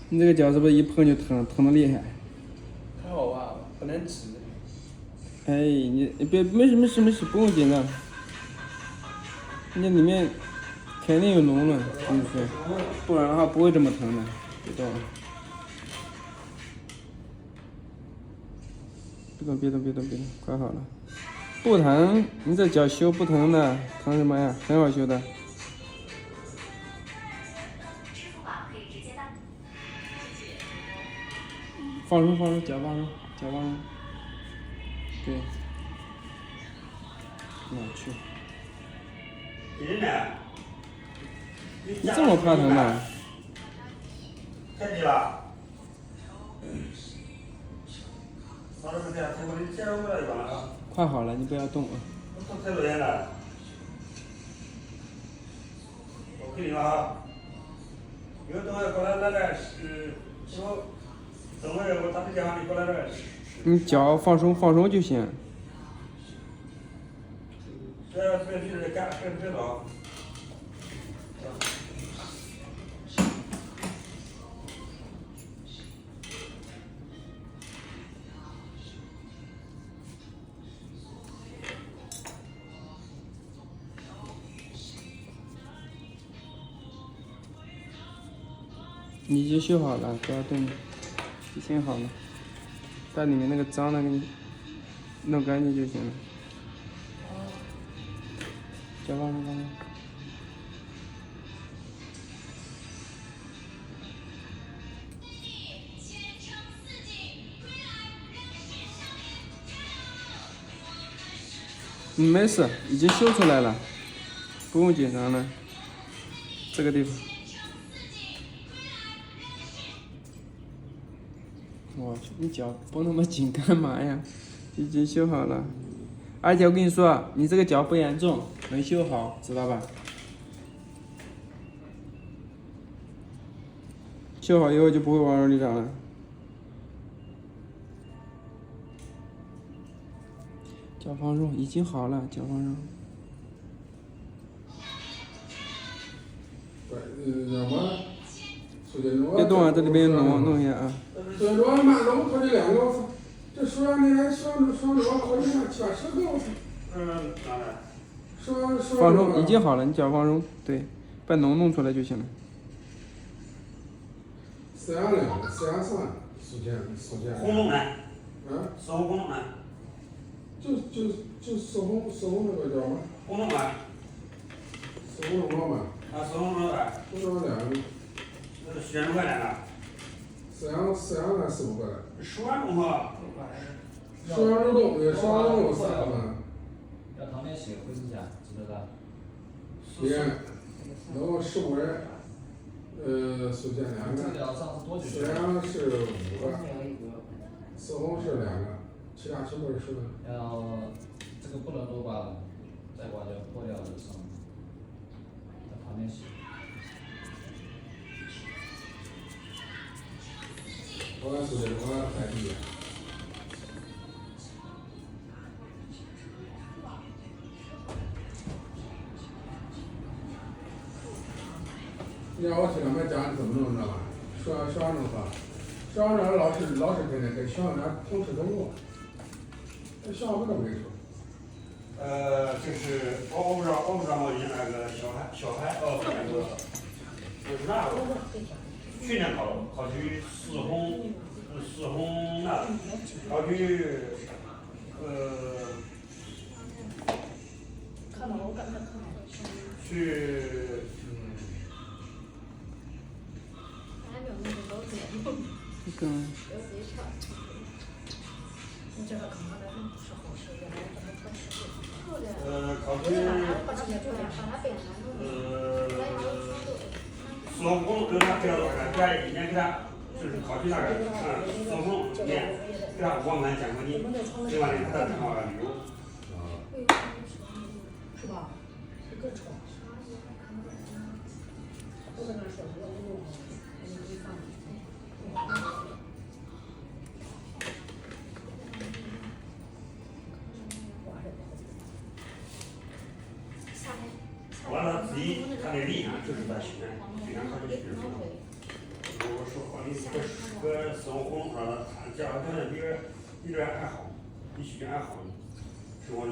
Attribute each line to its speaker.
Speaker 1: 你这个脚是不是一碰就疼的厉害？
Speaker 2: 还好吧，不能吃。
Speaker 1: 哎，你别没事，不用紧张。你里面肯定有脓了，跟你说，不然的话不会这么疼的，知道吧？别动，快好了。不疼，你这脚修不疼的，疼什么呀？很好修的。放松，脚放松。对。哪去？你这么怕疼的？
Speaker 3: 太低了。
Speaker 1: 快好了，你不要动啊。
Speaker 3: 太多天了。我给你了啊。有等会过来那个说，等会我打个电话你过来那个。
Speaker 1: 你脚放松就行。
Speaker 3: 别干，别动。
Speaker 1: 你已经修好了，不要动，已经好了。把里面那个脏的给你弄干净就行了。脚放松。没事，已经修出来了，不用紧张了。这个地方。我去，你脚绷那么紧干嘛呀？已经修好了，而且我跟你说，你这个脚不严重，能修好，知道吧？修好以后就不会往肉里长了。脚放松，已经好了，脚放松。别动啊，这里边弄一下啊。
Speaker 4: 这罗马龙头这两个，这书上那还双罗好几万7、80个，我操！
Speaker 1: 放松，已经好了，你脚放松，对，把脓弄出来就行了。
Speaker 4: 4阳2个，4阳3个，手剑。
Speaker 3: 红龙呢？
Speaker 4: 四
Speaker 3: 红龙呢？
Speaker 4: 就四红那个叫什么？
Speaker 3: 红龙啊。
Speaker 4: 四红龙嘛。
Speaker 3: 四红龙啊。
Speaker 4: 红龙2个。
Speaker 3: 10多块钱了。
Speaker 4: 4阳咱400块了。
Speaker 3: 10万中哈。
Speaker 4: 10阳流动对，10阳流动3个嘛。
Speaker 5: 要他们写回事家，知道吧？
Speaker 4: 对，然后15人，手剑2个。4阳是5个，四红是2个，其他全部是10个。
Speaker 5: 然后这个不能多刮，再刮就破掉这个伤。在旁边写。
Speaker 4: 我手剑我快递。你让我去他们家你怎么弄知道吧？说让弄啥？说让老师跟那跟学校那同事都用，那学校不这么跟说。
Speaker 3: 这是我不知道我你那个小孩那个，就是那个，去年考取四红那考取
Speaker 6: 看到我刚才看到了。
Speaker 3: 去
Speaker 6: 还没有那个高点。你这个可能来不是好事，原来咱们特吃
Speaker 3: 考取四红跟他给他多少钱？给他1年给他就是考取那个四红1年给他5万块钱奖学金，6万他正好旅游。
Speaker 6: 是吧？是更丑。我跟他说我不用，你可以放。
Speaker 3: 完了，自己他的理念就是在训练他的学生。如果说和你个生活活动上的，他家条件比这爱好，比学爱好，是我